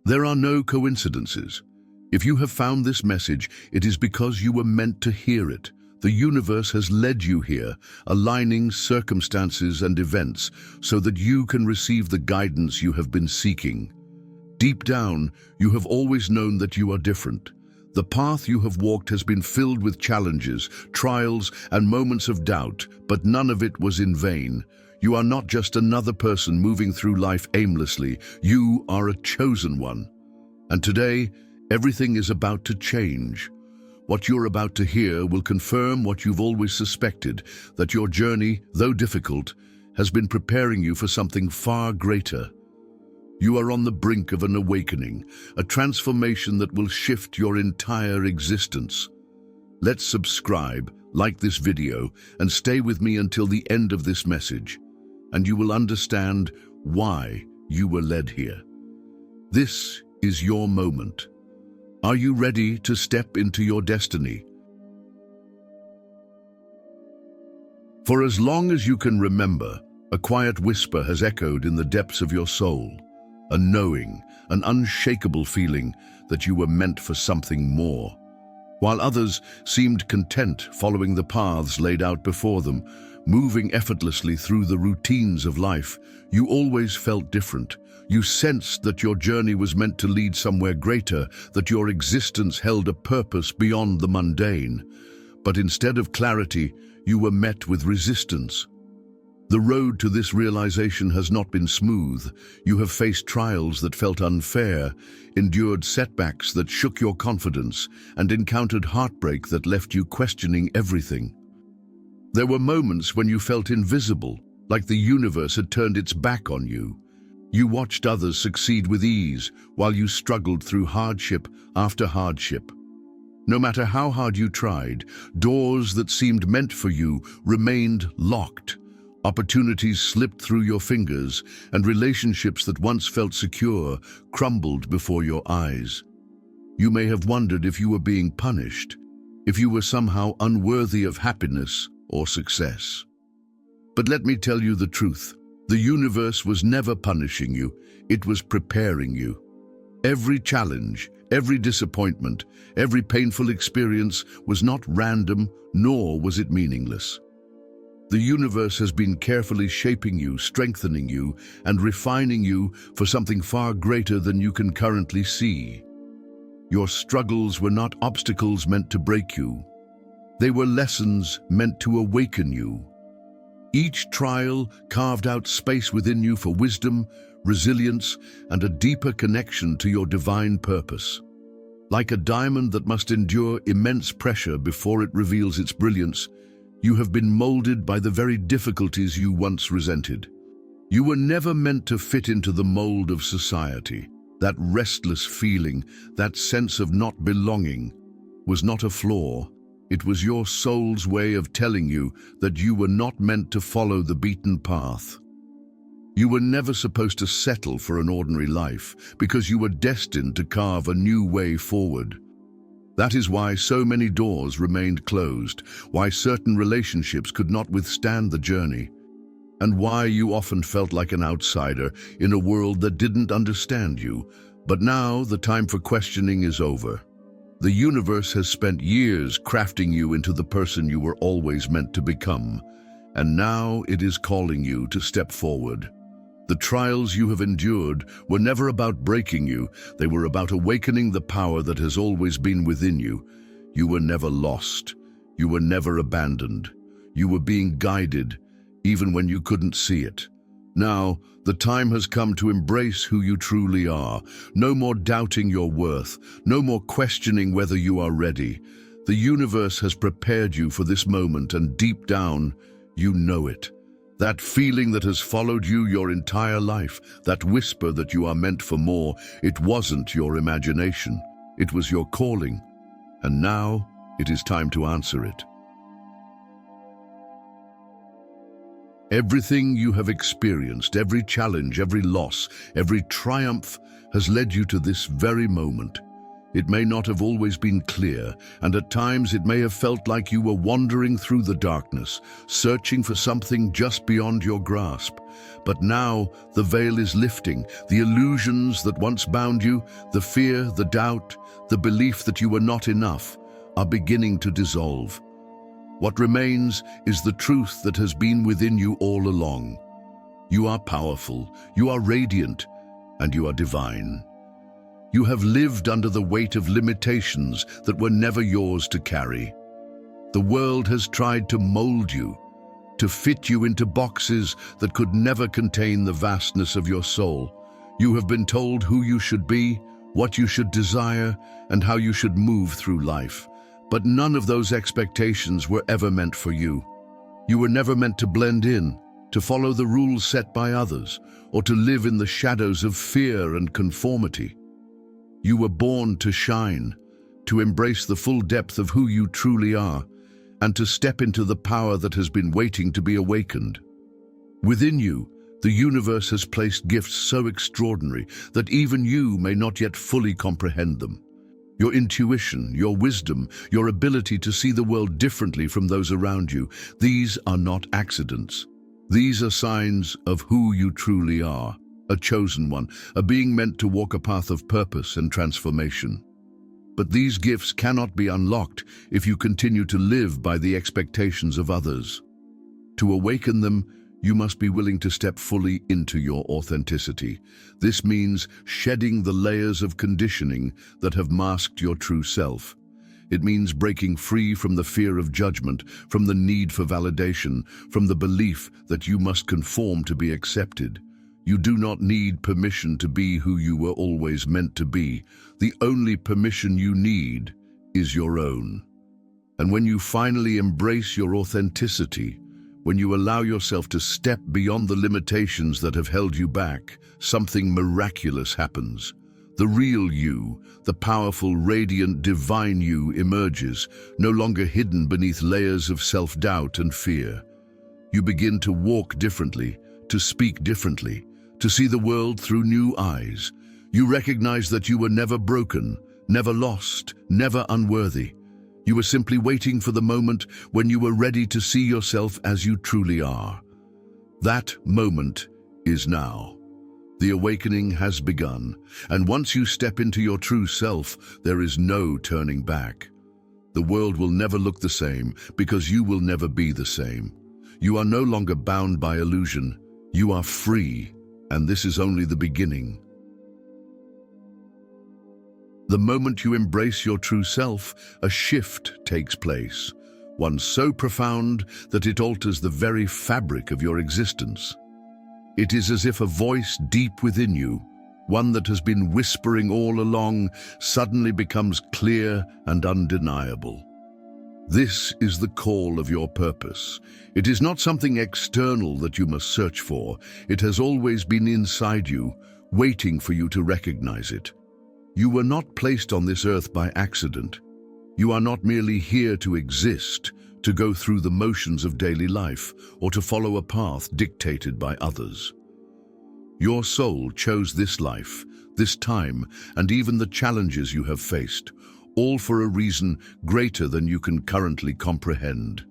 There are no coincidences. If you have found this message, it is because you were meant to hear it. The universe has led you here, aligning circumstances and events so that you can receive the guidance you have been seeking. Deep down, you have always known that you are different. The path you have walked has been filled with challenges, trials, and moments of doubt, but none of it was in vain. You are not just another person moving through life aimlessly. You are a chosen one. And today, everything is about to change. What you're about to hear will confirm what you've always suspected, that your journey, though difficult, has been preparing you for something far greater. You are on the brink of an awakening, a transformation that will shift your entire existence. Let's subscribe, like this video, and stay with me until the end of this message, and you will understand why you were led here. This is your moment. Are you ready to step into your destiny? For as long as you can remember, a quiet whisper has echoed in the depths of your soul, a knowing, an unshakable feeling that you were meant for something more. While others seemed content following the paths laid out before them, moving effortlessly through the routines of life, you always felt different. You sensed that your journey was meant to lead somewhere greater, that your existence held a purpose beyond the mundane. But instead of clarity, you were met with resistance. The road to this realization has not been smooth. You have faced trials that felt unfair, endured setbacks that shook your confidence, and encountered heartbreak that left you questioning everything. There were moments when you felt invisible, like the universe had turned its back on you. You watched others succeed with ease, while you struggled through hardship after hardship. No matter how hard you tried, doors that seemed meant for you remained locked. Opportunities slipped through your fingers, and relationships that once felt secure crumbled before your eyes. You may have wondered if you were being punished, if you were somehow unworthy of happiness or success. But let me tell you the truth. The universe was never punishing you, it was preparing you. Every challenge, every disappointment, every painful experience was not random, nor was it meaningless. The universe has been carefully shaping you, strengthening you, and refining you for something far greater than you can currently see. Your struggles were not obstacles meant to break you. They were lessons meant to awaken you. Each trial carved out space within you for wisdom, resilience, and a deeper connection to your divine purpose. Like a diamond that must endure immense pressure before it reveals its brilliance, you have been molded by the very difficulties you once resented. You were never meant to fit into the mold of society. That restless feeling, that sense of not belonging, was not a flaw. It was your soul's way of telling you that you were not meant to follow the beaten path. You were never supposed to settle for an ordinary life, because you were destined to carve a new way forward. That is why so many doors remained closed, why certain relationships could not withstand the journey, and why you often felt like an outsider in a world that didn't understand you. But now the time for questioning is over. The universe has spent years crafting you into the person you were always meant to become, and now it is calling you to step forward. The trials you have endured were never about breaking you, they were about awakening the power that has always been within you. You were never lost. You were never abandoned. You were being guided, even when you couldn't see it. Now, the time has come to embrace who you truly are. No more doubting your worth, no more questioning whether you are ready. The universe has prepared you for this moment, and deep down, you know it. That feeling that has followed you your entire life, that whisper that you are meant for more, it wasn't your imagination. It was your calling. And now, it is time to answer it. Everything you have experienced, every challenge, every loss, every triumph has led you to this very moment. It may not have always been clear, and at times it may have felt like you were wandering through the darkness, searching for something just beyond your grasp. But now the veil is lifting. The illusions that once bound you, the fear, the doubt, the belief that you were not enough, are beginning to dissolve. What remains is the truth that has been within you all along. You are powerful, you are radiant, and you are divine. You have lived under the weight of limitations that were never yours to carry. The world has tried to mold you, to fit you into boxes that could never contain the vastness of your soul. You have been told who you should be, what you should desire, and how you should move through life. But none of those expectations were ever meant for you. You were never meant to blend in, to follow the rules set by others, or to live in the shadows of fear and conformity. You were born to shine, to embrace the full depth of who you truly are, and to step into the power that has been waiting to be awakened. Within you, the universe has placed gifts so extraordinary that even you may not yet fully comprehend them. Your intuition, your wisdom, your ability to see the world differently from those around you, these are not accidents. These are signs of who you truly are. A chosen one, a being meant to walk a path of purpose and transformation. But these gifts cannot be unlocked if you continue to live by the expectations of others. To awaken them, you must be willing to step fully into your authenticity. This means shedding the layers of conditioning that have masked your true self. It means breaking free from the fear of judgment, from the need for validation, from the belief that you must conform to be accepted. You do not need permission to be who you were always meant to be. The only permission you need is your own. And when you finally embrace your authenticity, when you allow yourself to step beyond the limitations that have held you back, something miraculous happens. The real you, the powerful, radiant, divine you emerges, no longer hidden beneath layers of self-doubt and fear. You begin to walk differently, to speak differently, to see the world through new eyes. You recognize that you were never broken, never lost, never unworthy. You were simply waiting for the moment when you were ready to see yourself as you truly are. That moment is now. The awakening has begun, and once you step into your true self, there is no turning back. The world will never look the same because you will never be the same. You are no longer bound by illusion. You are free. And this is only the beginning. The moment you embrace your true self, a shift takes place, one so profound that it alters the very fabric of your existence. It is as if a voice deep within you, one that has been whispering all along, suddenly becomes clear and undeniable. This is the call of your purpose. It is not something external that you must search for. It has always been inside you, waiting for you to recognize it. You were not placed on this earth by accident. You are not merely here to exist, to go through the motions of daily life, or to follow a path dictated by others. Your soul chose this life, this time, and even the challenges you have faced, all for a reason greater than you can currently comprehend.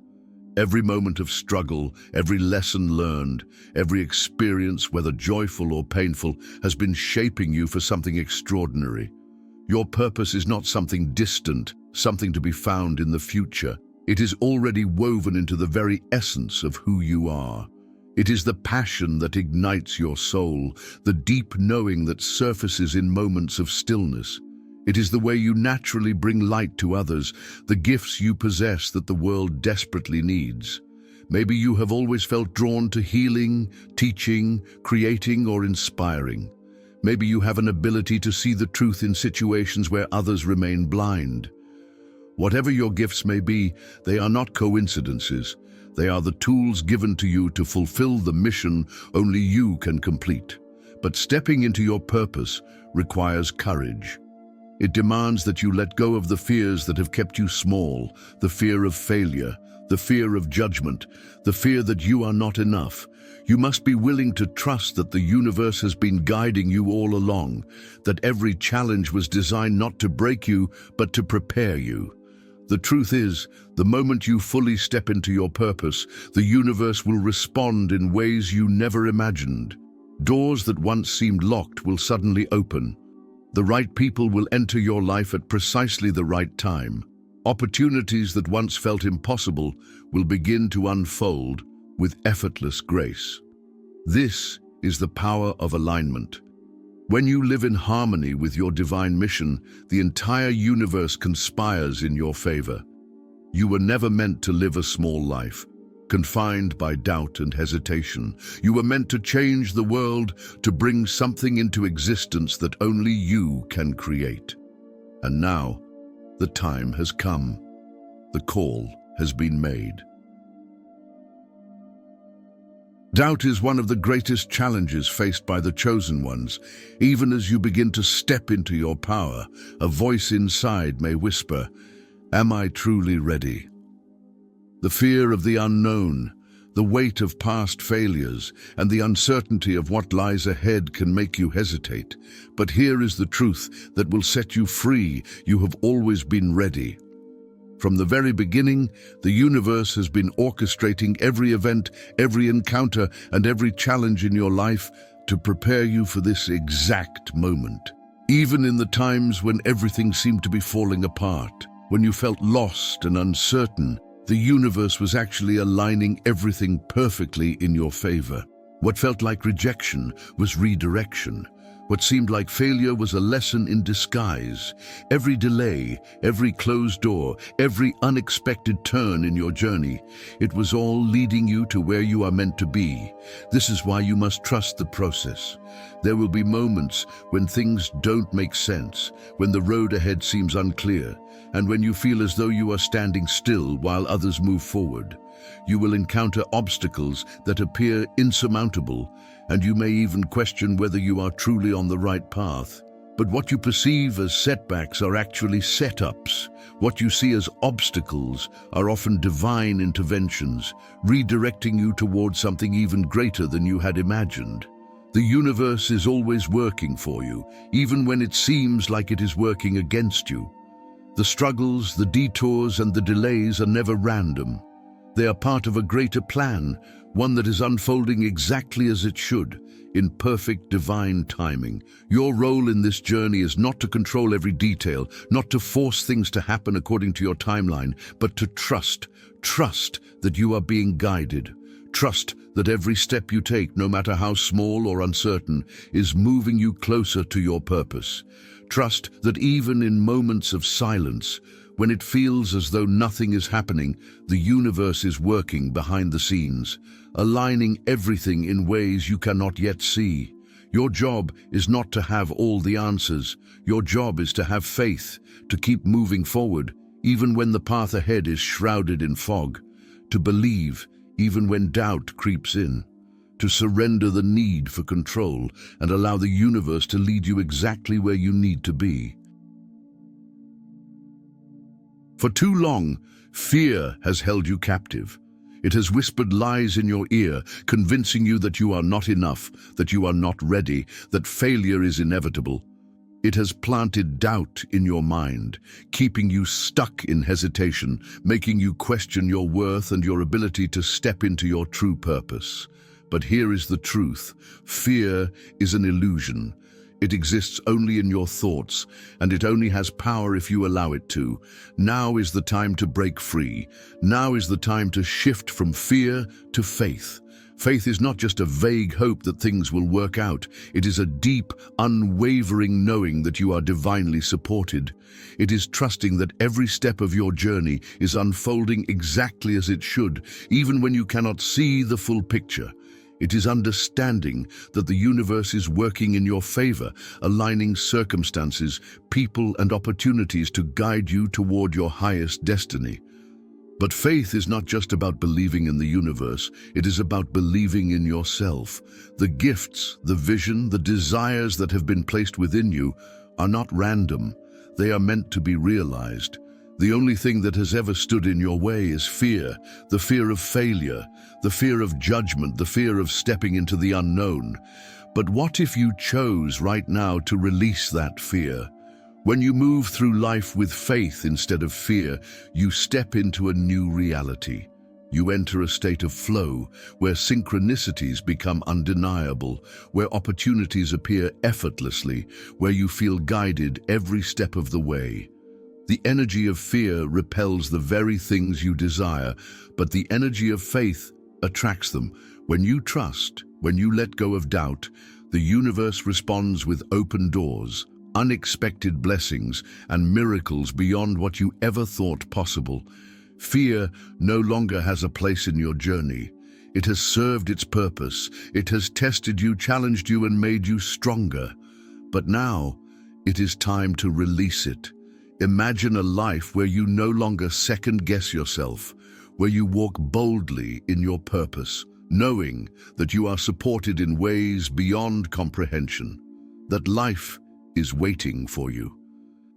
Every moment of struggle, every lesson learned, every experience, whether joyful or painful, has been shaping you for something extraordinary. Your purpose is not something distant, something to be found in the future. It is already woven into the very essence of who you are. It is the passion that ignites your soul, the deep knowing that surfaces in moments of stillness. It is the way you naturally bring light to others, the gifts you possess that the world desperately needs. Maybe you have always felt drawn to healing, teaching, creating, or inspiring. Maybe you have an ability to see the truth in situations where others remain blind. Whatever your gifts may be, they are not coincidences. They are the tools given to you to fulfill the mission only you can complete. But stepping into your purpose requires courage. It demands that you let go of the fears that have kept you small, the fear of failure, the fear of judgment, the fear that you are not enough. You must be willing to trust that the universe has been guiding you all along, that every challenge was designed not to break you, but to prepare you. The truth is, the moment you fully step into your purpose, the universe will respond in ways you never imagined. Doors that once seemed locked will suddenly open. The right people will enter your life at precisely the right time. Opportunities that once felt impossible will begin to unfold with effortless grace. This is the power of alignment. When you live in harmony with your divine mission, the entire universe conspires in your favor. You were never meant to live a small life, confined by doubt and hesitation. You were meant to change the world, to bring something into existence that only you can create. And now, the time has come. The call has been made. Doubt is one of the greatest challenges faced by the chosen ones. Even as you begin to step into your power, a voice inside may whisper, "Am I truly ready?" The fear of the unknown, the weight of past failures, and the uncertainty of what lies ahead can make you hesitate. But here is the truth that will set you free. You have always been ready. From the very beginning, the universe has been orchestrating every event, every encounter, and every challenge in your life to prepare you for this exact moment. Even in the times when everything seemed to be falling apart, when you felt lost and uncertain, the universe was actually aligning everything perfectly in your favor. What felt like rejection was redirection. What seemed like failure was a lesson in disguise. Every delay, every closed door, every unexpected turn in your journey, it was all leading you to where you are meant to be. This is why you must trust the process. There will be moments when things don't make sense, when the road ahead seems unclear, and when you feel as though you are standing still while others move forward. You will encounter obstacles that appear insurmountable, and you may even question whether you are truly on the right path. But what you perceive as setbacks are actually setups. What you see as obstacles are often divine interventions, redirecting you towards something even greater than you had imagined. The universe is always working for you, even when it seems like it is working against you. The struggles, the detours, and the delays are never random. They are part of a greater plan, one that is unfolding exactly as it should, in perfect divine timing. Your role in this journey is not to control every detail, not to force things to happen according to your timeline, but to trust that you are being guided. Trust that every step you take, no matter how small or uncertain, is moving you closer to your purpose. Trust that even in moments of silence, when it feels as though nothing is happening, the universe is working behind the scenes, aligning everything in ways you cannot yet see. Your job is not to have all the answers. Your job is to have faith, to keep moving forward, even when the path ahead is shrouded in fog, to believe even when doubt creeps in, to surrender the need for control and allow the universe to lead you exactly where you need to be. For too long, fear has held you captive. It has whispered lies in your ear, convincing you that you are not enough, that you are not ready, that failure is inevitable. It has planted doubt in your mind, keeping you stuck in hesitation, making you question your worth and your ability to step into your true purpose. But here is the truth. Fear is an illusion. It exists only in your thoughts, and it only has power if you allow it to. Now is the time to break free. Now is the time to shift from fear to faith. Faith is not just a vague hope that things will work out. It is a deep, unwavering knowing that you are divinely supported. It is trusting that every step of your journey is unfolding exactly as it should, even when you cannot see the full picture. It is understanding that the universe is working in your favor, aligning circumstances, people, and opportunities to guide you toward your highest destiny. But faith is not just about believing in the universe, it is about believing in yourself. The gifts, the vision, the desires that have been placed within you are not random. They are meant to be realized. The only thing that has ever stood in your way is fear, the fear of failure, the fear of judgment, the fear of stepping into the unknown. But what if you chose right now to release that fear? When you move through life with faith instead of fear, you step into a new reality. You enter a state of flow where synchronicities become undeniable, where opportunities appear effortlessly, where you feel guided every step of the way. The energy of fear repels the very things you desire, but the energy of faith attracts them. When you trust, when you let go of doubt, the universe responds with open doors, unexpected blessings, and miracles beyond what you ever thought possible. Fear no longer has a place in your journey. It has served its purpose. It has tested you, challenged you, and made you stronger. But now, it is time to release it. Imagine a life where you no longer second-guess yourself, where you walk boldly in your purpose, knowing that you are supported in ways beyond comprehension, that life is waiting for you.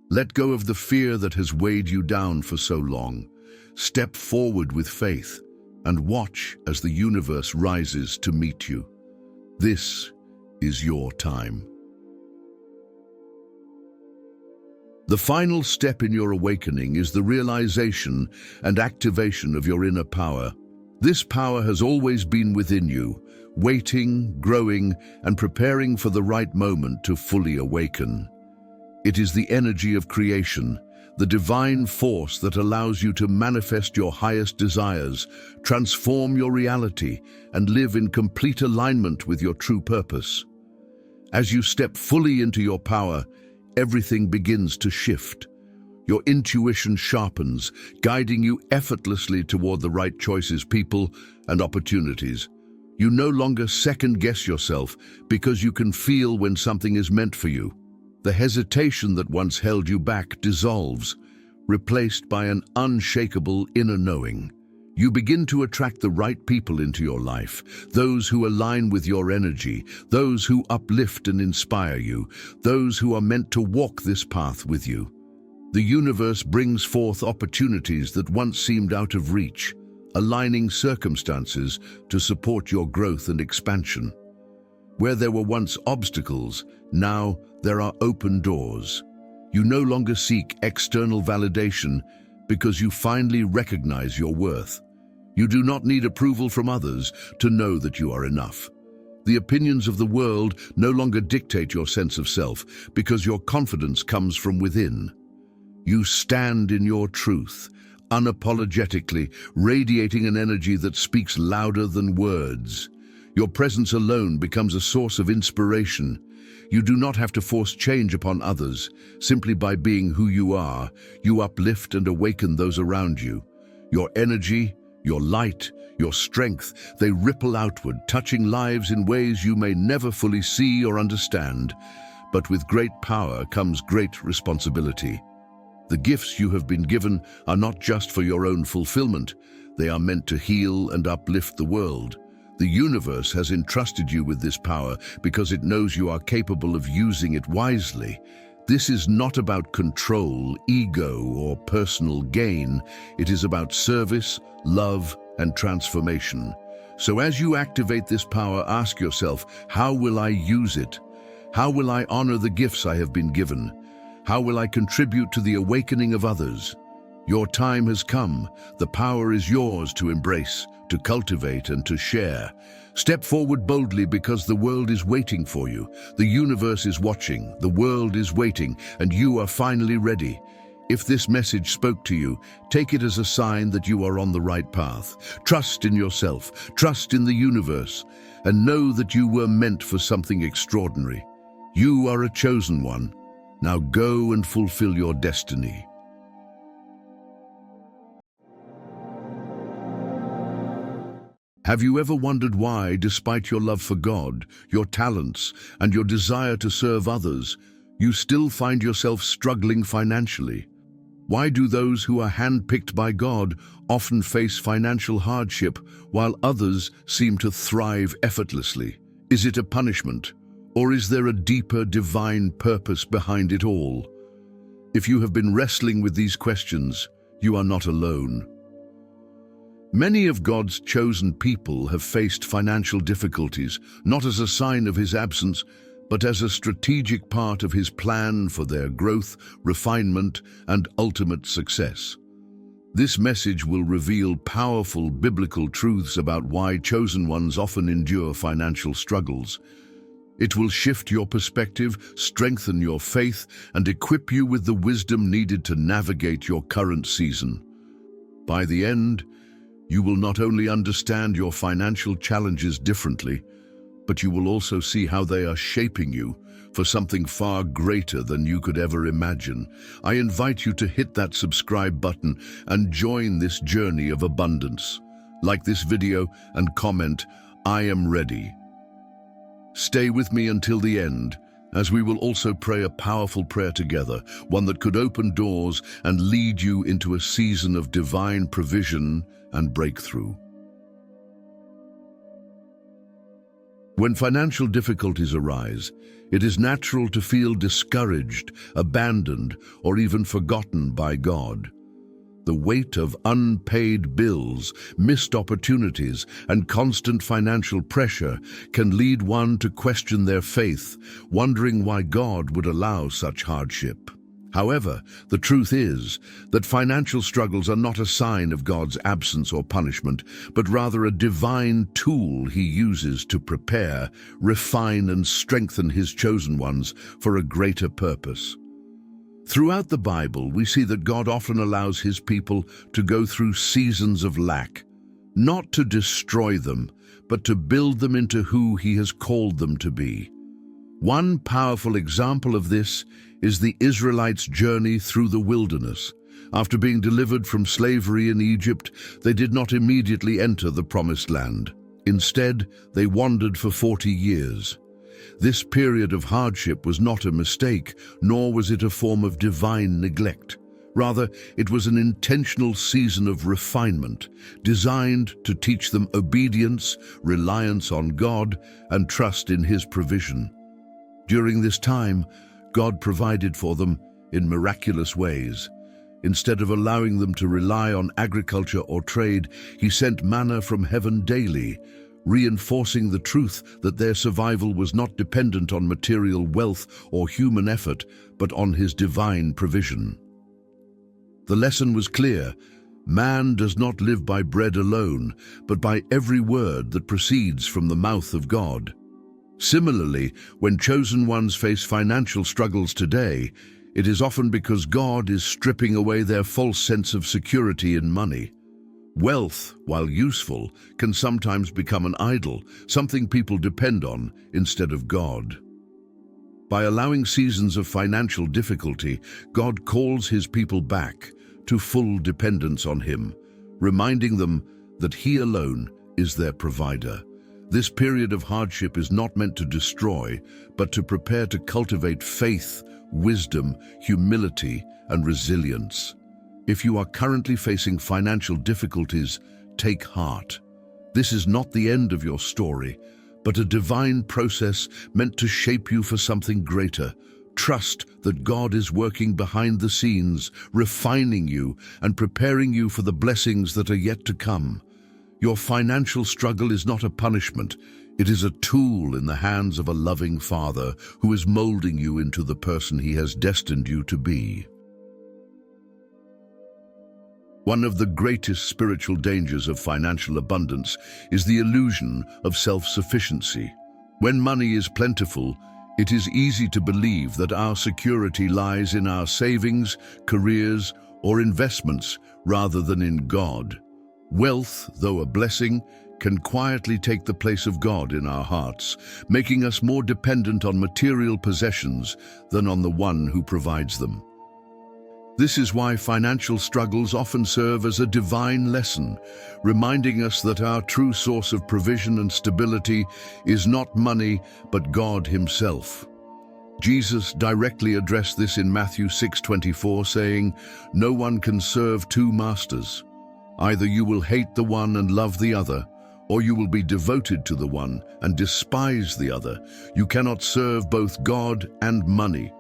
Let go of the fear that has weighed you down for so long. Step forward with faith and watch as the universe rises to meet you. This is your time. The final step in your awakening is the realization and activation of your inner power. This power has always been within you, waiting, growing, and preparing for the right moment to fully awaken. It is the energy of creation, the divine force that allows you to manifest your highest desires, transform your reality, and live in complete alignment with your true purpose. As you step fully into your power, everything begins to shift. Your intuition sharpens, guiding you effortlessly toward the right choices, people, and opportunities. You no longer second-guess yourself because you can feel when something is meant for you. The hesitation that once held you back dissolves, replaced by an unshakable inner knowing. You begin to attract the right people into your life, those who align with your energy, those who uplift and inspire you, those who are meant to walk this path with you. The universe brings forth opportunities that once seemed out of reach, aligning circumstances to support your growth and expansion. Where there were once obstacles, now there are open doors. You no longer seek external validation because you finally recognize your worth. You do not need approval from others to know that you are enough. The opinions of the world no longer dictate your sense of self because your confidence comes from within. You stand in your truth, unapologetically, radiating an energy that speaks louder than words. Your presence alone becomes a source of inspiration. You do not have to force change upon others. Simply by being who you are, you uplift and awaken those around you. Your energy, your light, your strength, they ripple outward, touching lives in ways you may never fully see or understand. But with great power comes great responsibility. The gifts you have been given are not just for your own fulfillment. They are meant to heal and uplift the world. The universe has entrusted you with this power because it knows you are capable of using it wisely. This is not about control, ego, or personal gain. It is about service, love, and transformation. So as you activate this power, ask yourself, how will I use it? How will I honor the gifts I have been given? How will I contribute to the awakening of others? Your time has come. The power is yours to embrace, to cultivate, and to share. Step forward boldly because the world is waiting for you. The universe is watching, the world is waiting, and you are finally ready. If this message spoke to you, take it as a sign that you are on the right path. Trust in yourself, trust in the universe, and know that you were meant for something extraordinary. You are a chosen one. Now go and fulfill your destiny. Have you ever wondered why, despite your love for God, your talents, and your desire to serve others, you still find yourself struggling financially? Why do those who are handpicked by God often face financial hardship while others seem to thrive effortlessly? Is it a punishment, or is there a deeper divine purpose behind it all? If you have been wrestling with these questions, you are not alone. Many of God's chosen people have faced financial difficulties, not as a sign of his absence, but as a strategic part of his plan for their growth, refinement, and ultimate success. This message will reveal powerful biblical truths about why chosen ones often endure financial struggles. It will shift your perspective, strengthen your faith, and equip you with the wisdom needed to navigate your current season. By the end, you will not only understand your financial challenges differently, but you will also see how they are shaping you for something far greater than you could ever imagine. I invite you to hit that subscribe button and join this journey of abundance. Like this video and comment, "I am ready." Stay with me until the end, as we will also pray a powerful prayer together, one that could open doors and lead you into a season of divine provision and breakthrough. When financial difficulties arise, it is natural to feel discouraged, abandoned, or even forgotten by God. The weight of unpaid bills, missed opportunities, and constant financial pressure can lead one to question their faith, wondering why God would allow such hardship. However, the truth is that financial struggles are not a sign of God's absence or punishment, but rather a divine tool he uses to prepare, refine, and strengthen his chosen ones for a greater purpose. Throughout the Bible, we see that God often allows his people to go through seasons of lack, not to destroy them, but to build them into who he has called them to be. One powerful example of this is the Israelites' journey through the wilderness. After being delivered from slavery in Egypt, they did not immediately enter the promised land. Instead, they wandered for 40 years. This period of hardship was not a mistake, nor was it a form of divine neglect. Rather, it was an intentional season of refinement, designed to teach them obedience, reliance on God, and trust in his provision. During this time, God provided for them in miraculous ways. Instead of allowing them to rely on agriculture or trade, he sent manna from heaven daily, reinforcing the truth that their survival was not dependent on material wealth or human effort, but on his divine provision. The lesson was clear: man does not live by bread alone, but by every word that proceeds from the mouth of God. Similarly, when chosen ones face financial struggles today, it is often because God is stripping away their false sense of security in money. Wealth, while useful, can sometimes become an idol, something people depend on instead of God. By allowing seasons of financial difficulty, God calls his people back to full dependence on him, reminding them that he alone is their provider. This period of hardship is not meant to destroy, but to prepare to cultivate faith, wisdom, humility, and resilience. If you are currently facing financial difficulties, take heart. This is not the end of your story, but a divine process meant to shape you for something greater. Trust that God is working behind the scenes, refining you and preparing you for the blessings that are yet to come. Your financial struggle is not a punishment. It is a tool in the hands of a loving Father who is molding you into the person he has destined you to be. One of the greatest spiritual dangers of financial abundance is the illusion of self-sufficiency. When money is plentiful, it is easy to believe that our security lies in our savings, careers, or investments rather than in God. Wealth, though a blessing, can quietly take the place of God in our hearts, making us more dependent on material possessions than on the one who provides them. This is why financial struggles often serve as a divine lesson, reminding us that our true source of provision and stability is not money, but God himself. Jesus directly addressed this in Matthew 6:24, saying, "No one can serve two masters. Either you will hate the one and love the other, or you will be devoted to the one and despise the other. You cannot serve both God and money."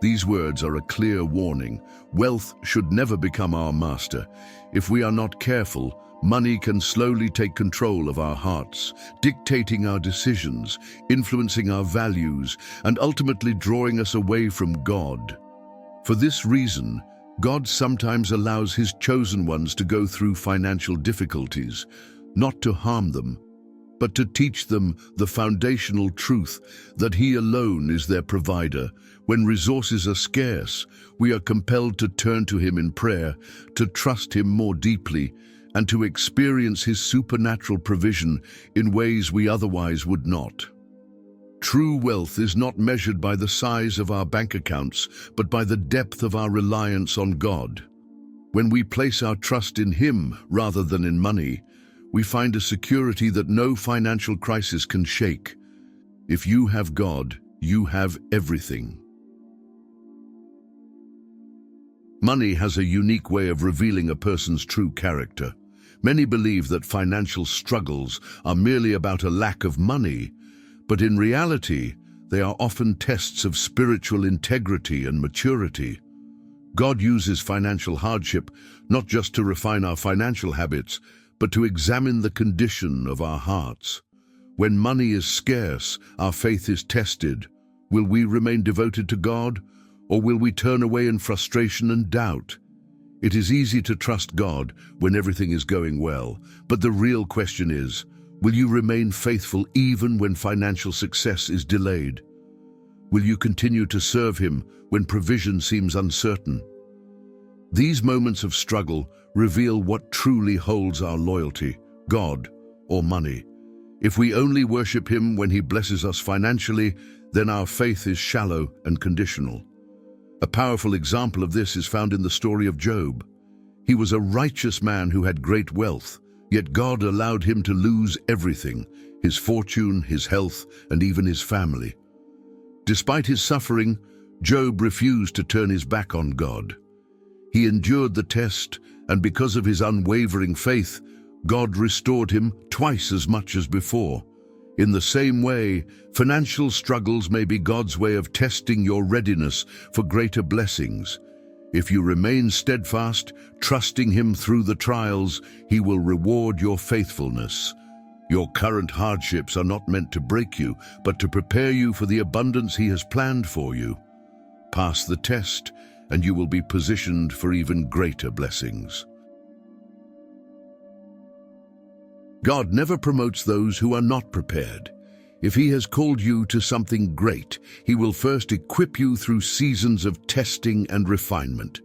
These words are a clear warning. Wealth should never become our master. If we are not careful, money can slowly take control of our hearts, dictating our decisions, influencing our values, and ultimately drawing us away from God. For this reason, God sometimes allows His chosen ones to go through financial difficulties, not to harm them, but to teach them the foundational truth that He alone is their provider. When resources are scarce, we are compelled to turn to Him in prayer, to trust Him more deeply, and to experience His supernatural provision in ways we otherwise would not. True wealth is not measured by the size of our bank accounts, but by the depth of our reliance on God. When we place our trust in Him rather than in money, we find a security that no financial crisis can shake. If you have God, you have everything. Money has a unique way of revealing a person's true character. Many believe that financial struggles are merely about a lack of money, but in reality, they are often tests of spiritual integrity and maturity. God uses financial hardship not just to refine our financial habits, but to examine the condition of our hearts. When money is scarce, our faith is tested. Will we remain devoted to God, or will we turn away in frustration and doubt? It is easy to trust God when everything is going well, but the real question is, will you remain faithful even when financial success is delayed? Will you continue to serve Him when provision seems uncertain? These moments of struggle reveal what truly holds our loyalty, God or money. If we only worship Him when He blesses us financially, then our faith is shallow and conditional. A powerful example of this is found in the story of Job. He was a righteous man who had great wealth, yet God allowed him to lose everything: his fortune, his health, and even his family. Despite his suffering, Job refused to turn his back on God. He endured the test, and because of his unwavering faith, God restored him twice as much as before. In the same way, financial struggles may be God's way of testing your readiness for greater blessings. If you remain steadfast, trusting Him through the trials, He will reward your faithfulness. Your current hardships are not meant to break you, but to prepare you for the abundance He has planned for you. Pass the test, and you will be positioned for even greater blessings. God never promotes those who are not prepared. If He has called you to something great, He will first equip you through seasons of testing and refinement.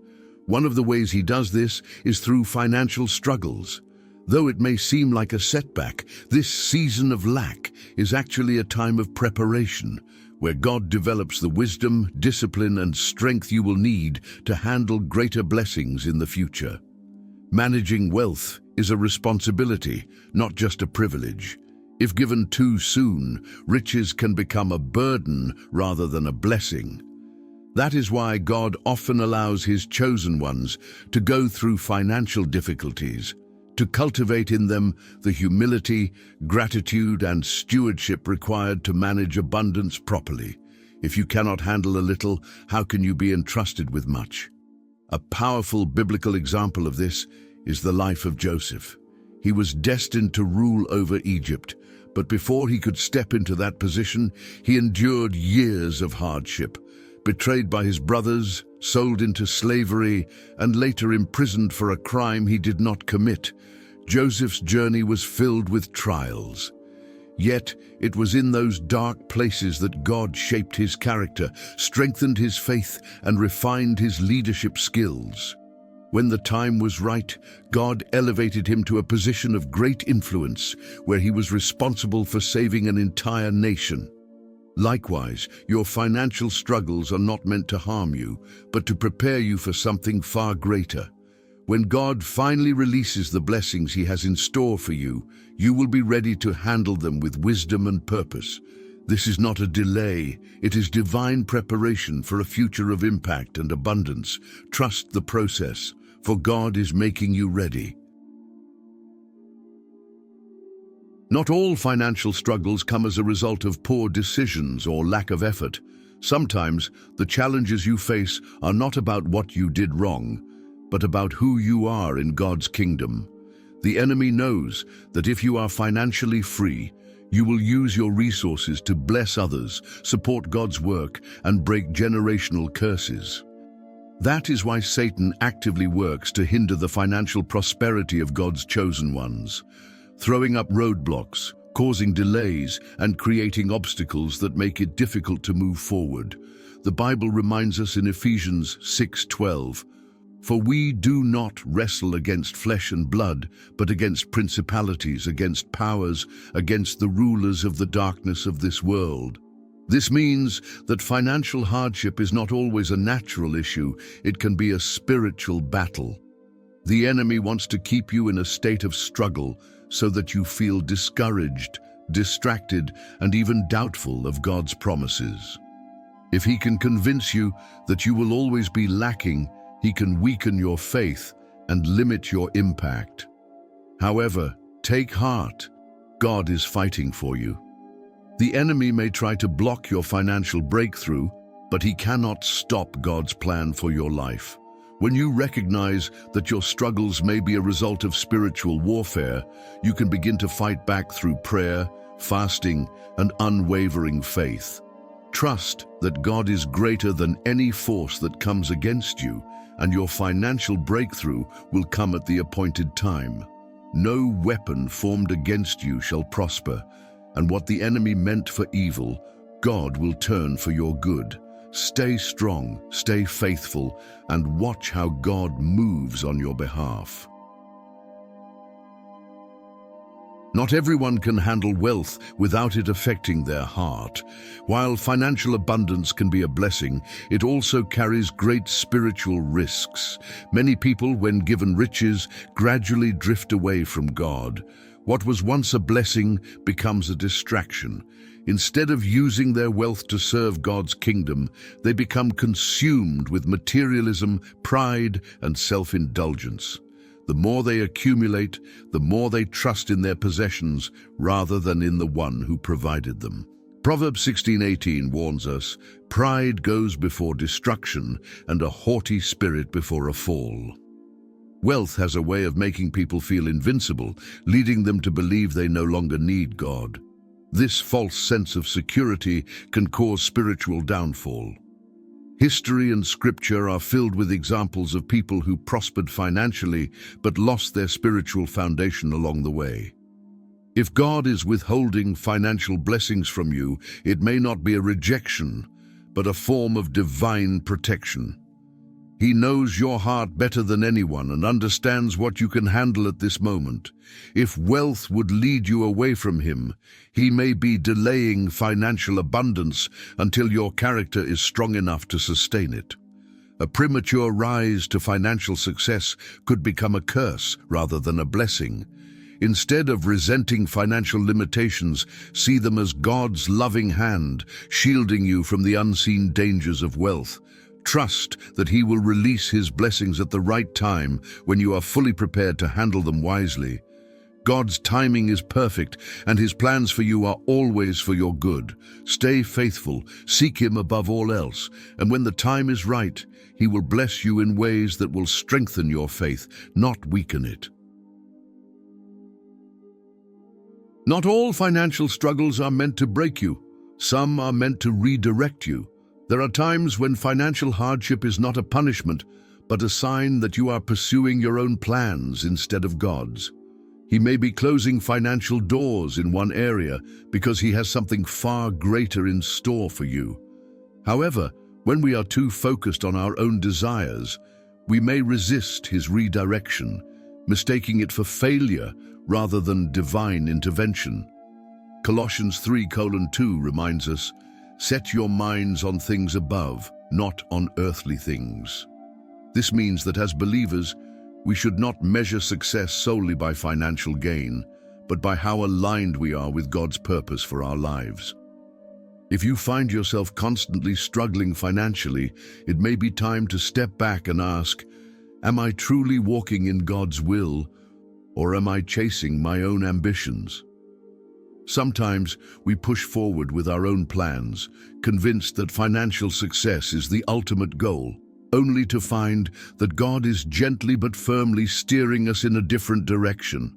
One of the ways He does this is through financial struggles. Though it may seem like a setback, this season of lack is actually a time of preparation, where God develops the wisdom, discipline, and strength you will need to handle greater blessings in the future. Managing wealth is a responsibility, not just a privilege. If given too soon, riches can become a burden rather than a blessing. That is why God often allows His chosen ones to go through financial difficulties, to cultivate in them the humility, gratitude, and stewardship required to manage abundance properly. If you cannot handle a little, how can you be entrusted with much? A powerful biblical example of this is the life of Joseph. He was destined to rule over Egypt, but before he could step into that position, he endured years of hardship, betrayed by his brothers, sold into slavery, and later imprisoned for a crime he did not commit. Joseph's journey was filled with trials. Yet, it was in those dark places that God shaped his character, strengthened his faith, and refined his leadership skills. When the time was right, God elevated him to a position of great influence, where he was responsible for saving an entire nation. Likewise, your financial struggles are not meant to harm you, but to prepare you for something far greater. When God finally releases the blessings He has in store for you, you will be ready to handle them with wisdom and purpose. This is not a delay, it is divine preparation for a future of impact and abundance. Trust the process, for God is making you ready. Not all financial struggles come as a result of poor decisions or lack of effort. Sometimes the challenges you face are not about what you did wrong, but about who you are in God's kingdom. The enemy knows that if you are financially free, you will use your resources to bless others, support God's work, and break generational curses. That is why Satan actively works to hinder the financial prosperity of God's chosen ones, throwing up roadblocks, causing delays, and creating obstacles that make it difficult to move forward. The Bible reminds us in Ephesians 6:12, "For we do not wrestle against flesh and blood, but against principalities, against powers, against the rulers of the darkness of this world." This means that financial hardship is not always a natural issue, it can be a spiritual battle. The enemy wants to keep you in a state of struggle so that you feel discouraged, distracted, and even doubtful of God's promises. If he can convince you that you will always be lacking, he can weaken your faith and limit your impact. However, take heart. God is fighting for you. The enemy may try to block your financial breakthrough, but he cannot stop God's plan for your life. When you recognize that your struggles may be a result of spiritual warfare, you can begin to fight back through prayer, fasting, and unwavering faith. Trust that God is greater than any force that comes against you, and your financial breakthrough will come at the appointed time. No weapon formed against you shall prosper, and what the enemy meant for evil, God will turn for your good. Stay strong, stay faithful, and watch how God moves on your behalf. Not everyone can handle wealth without it affecting their heart. While financial abundance can be a blessing, it also carries great spiritual risks. Many people, when given riches, gradually drift away from God. What was once a blessing becomes a distraction. Instead of using their wealth to serve God's kingdom, they become consumed with materialism, pride, and self-indulgence. The more they accumulate, the more they trust in their possessions rather than in the one who provided them. Proverbs 16:18 warns us, "Pride goes before destruction, and a haughty spirit before a fall." Wealth has a way of making people feel invincible, leading them to believe they no longer need God. This false sense of security can cause spiritual downfall. History and scripture are filled with examples of people who prospered financially but lost their spiritual foundation along the way. If God is withholding financial blessings from you, it may not be a rejection, but a form of divine protection. He knows your heart better than anyone and understands what you can handle at this moment. If wealth would lead you away from him, he may be delaying financial abundance until your character is strong enough to sustain it. A premature rise to financial success could become a curse rather than a blessing. Instead of resenting financial limitations, see them as God's loving hand, shielding you from the unseen dangers of wealth. Trust that he will release his blessings at the right time when you are fully prepared to handle them wisely. God's timing is perfect, and his plans for you are always for your good. Stay faithful, seek him above all else, and when the time is right, he will bless you in ways that will strengthen your faith, not weaken it. Not all financial struggles are meant to break you. Some are meant to redirect you. There are times when financial hardship is not a punishment, but a sign that you are pursuing your own plans instead of God's. He may be closing financial doors in one area because he has something far greater in store for you. However, when we are too focused on our own desires, we may resist his redirection, mistaking it for failure rather than divine intervention. Colossians 3:2 reminds us, "Set your minds on things above, not on earthly things." This means that as believers, we should not measure success solely by financial gain, but by how aligned we are with God's purpose for our lives. If you find yourself constantly struggling financially, it may be time to step back and ask, am I truly walking in God's will, or am I chasing my own ambitions? Sometimes we push forward with our own plans, convinced that financial success is the ultimate goal, only to find that God is gently but firmly steering us in a different direction.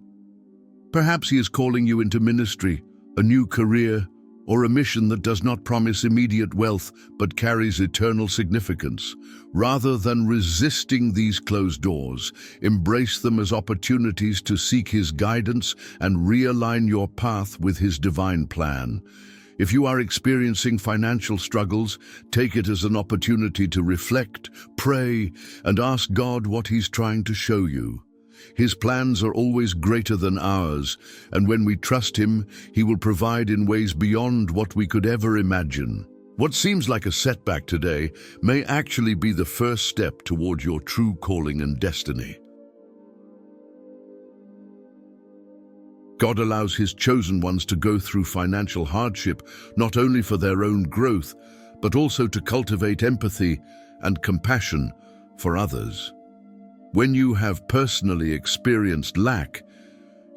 Perhaps He is calling you into ministry, a new career, or a mission that does not promise immediate wealth but carries eternal significance. Rather than resisting these closed doors, embrace them as opportunities to seek His guidance and realign your path with His divine plan. If you are experiencing financial struggles, take it as an opportunity to reflect, pray, and ask God what He's trying to show you. His plans are always greater than ours, and when we trust Him, He will provide in ways beyond what we could ever imagine. What seems like a setback today may actually be the first step toward your true calling and destiny. God allows His chosen ones to go through financial hardship, not only for their own growth, but also to cultivate empathy and compassion for others. When you have personally experienced lack,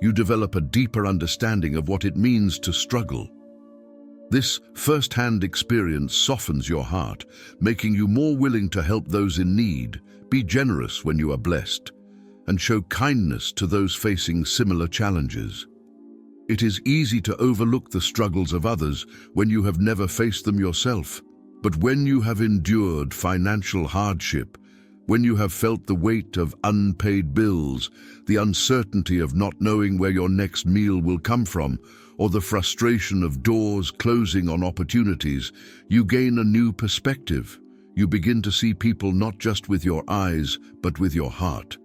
you develop a deeper understanding of what it means to struggle. This first-hand experience softens your heart, making you more willing to help those in need, be generous when you are blessed, and show kindness to those facing similar challenges. It is easy to overlook the struggles of others when you have never faced them yourself. But when you have endured financial hardship, when you have felt the weight of unpaid bills, the uncertainty of not knowing where your next meal will come from, or the frustration of doors closing on opportunities, you gain a new perspective. You begin to see people not just with your eyes, but with your heart.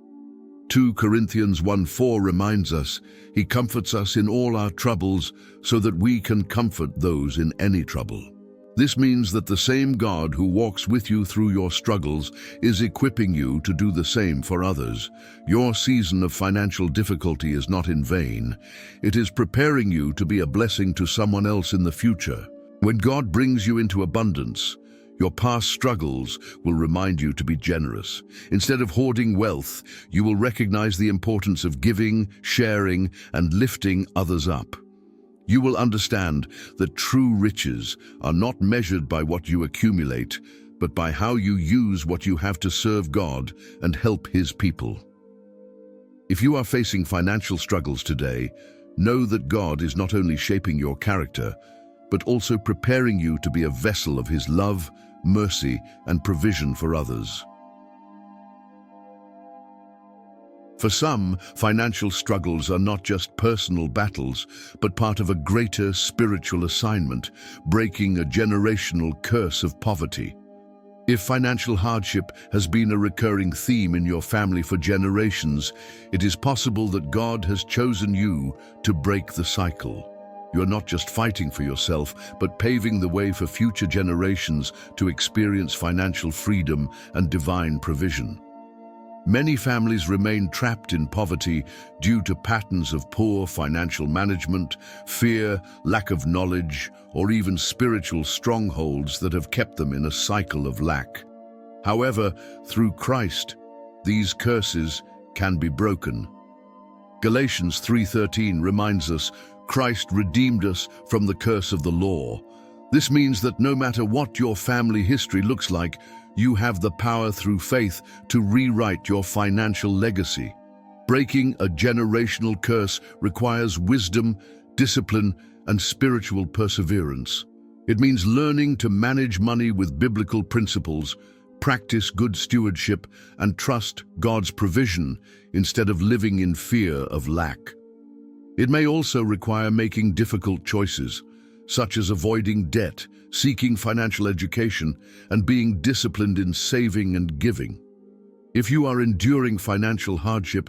2 Corinthians 1:4 reminds us, He comforts us in all our troubles so that we can comfort those in any trouble. This means that the same God who walks with you through your struggles is equipping you to do the same for others. Your season of financial difficulty is not in vain. It is preparing you to be a blessing to someone else in the future. When God brings you into abundance, your past struggles will remind you to be generous. Instead of hoarding wealth, you will recognize the importance of giving, sharing, and lifting others up. You will understand that true riches are not measured by what you accumulate, but by how you use what you have to serve God and help His people. If you are facing financial struggles today, know that God is not only shaping your character, but also preparing you to be a vessel of His love, mercy, and provision for others. For some, financial struggles are not just personal battles, but part of a greater spiritual assignment, breaking a generational curse of poverty. If financial hardship has been a recurring theme in your family for generations, it is possible that God has chosen you to break the cycle. You are not just fighting for yourself, but paving the way for future generations to experience financial freedom and divine provision. Many families remain trapped in poverty due to patterns of poor financial management, fear, lack of knowledge, or even spiritual strongholds that have kept them in a cycle of lack. However, through Christ, these curses can be broken. Galatians 3:13 reminds us, Christ redeemed us from the curse of the law. This means that no matter what your family history looks like, you have the power through faith to rewrite your financial legacy. Breaking a generational curse requires wisdom, discipline, and spiritual perseverance. It means learning to manage money with biblical principles, practice good stewardship, and trust God's provision instead of living in fear of lack. It may also require making difficult choices, such as avoiding debt, seeking financial education, and being disciplined in saving and giving. If you are enduring financial hardship,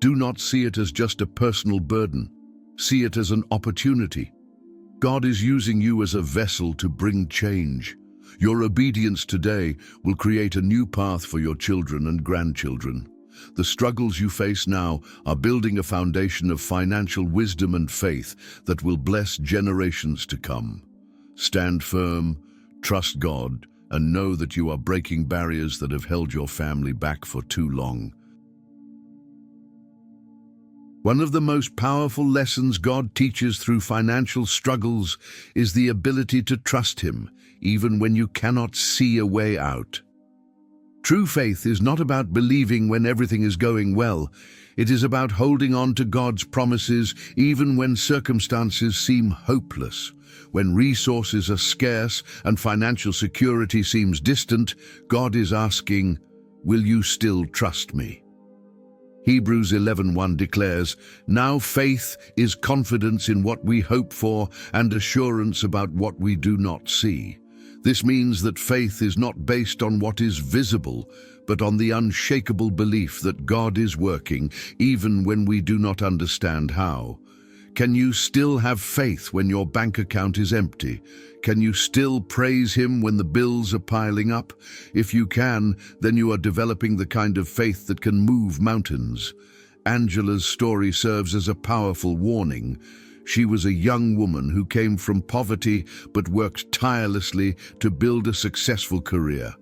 do not see it as just a personal burden. See it as an opportunity. God is using you as a vessel to bring change. Your obedience today will create a new path for your children and grandchildren. The struggles you face now are building a foundation of financial wisdom and faith that will bless generations to come. Stand firm, trust God, and know that you are breaking barriers that have held your family back for too long. One of the most powerful lessons God teaches through financial struggles is the ability to trust Him, even when you cannot see a way out. True faith is not about believing when everything is going well. It is about holding on to God's promises even when circumstances seem hopeless. When resources are scarce and financial security seems distant, God is asking, "Will you still trust me?" Hebrews 11:1 declares, "Now faith is confidence in what we hope for and assurance about what we do not see." This means that faith is not based on what is visible, but on the unshakable belief that God is working, even when we do not understand how. Can you still have faith when your bank account is empty? Can you still praise Him when the bills are piling up? If you can, then you are developing the kind of faith that can move mountains. Angela's story serves as a powerful warning. She was a young woman who came from poverty but worked tirelessly to build a successful career.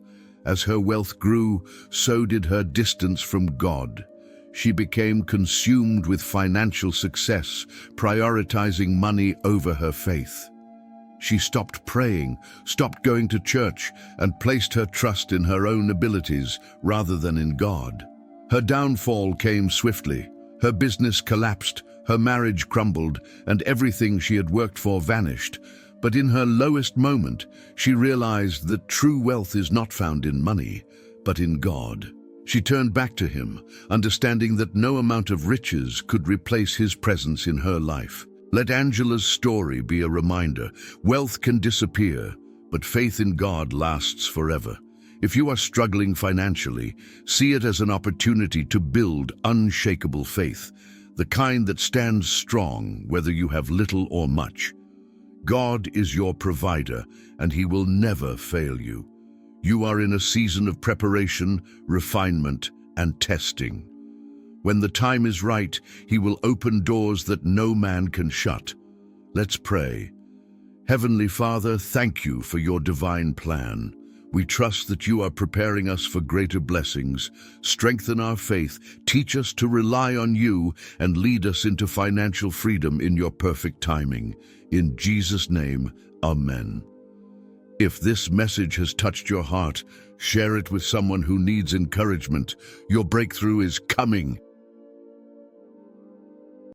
As her wealth grew, so did her distance from God. She became consumed with financial success, prioritizing money over her faith. She stopped praying, stopped going to church, and placed her trust in her own abilities rather than in God. Her downfall came swiftly. Her business collapsed, her marriage crumbled, and everything she had worked for vanished. But in her lowest moment, she realized that true wealth is not found in money, but in God. She turned back to Him, understanding that no amount of riches could replace His presence in her life. Let Angela's story be a reminder. Wealth can disappear, but faith in God lasts forever. If you are struggling financially, see it as an opportunity to build unshakable faith, the kind that stands strong whether you have little or much. God is your provider, and He will never fail you. You are in a season of preparation, refinement, and testing. When the time is right, He will open doors that no man can shut. Let's pray. Heavenly Father, thank You for Your divine plan. We trust that You are preparing us for greater blessings. Strengthen our faith, teach us to rely on You, and lead us into financial freedom in Your perfect timing. In Jesus' name, Amen. If this message has touched your heart, share it with someone who needs encouragement. Your breakthrough is coming.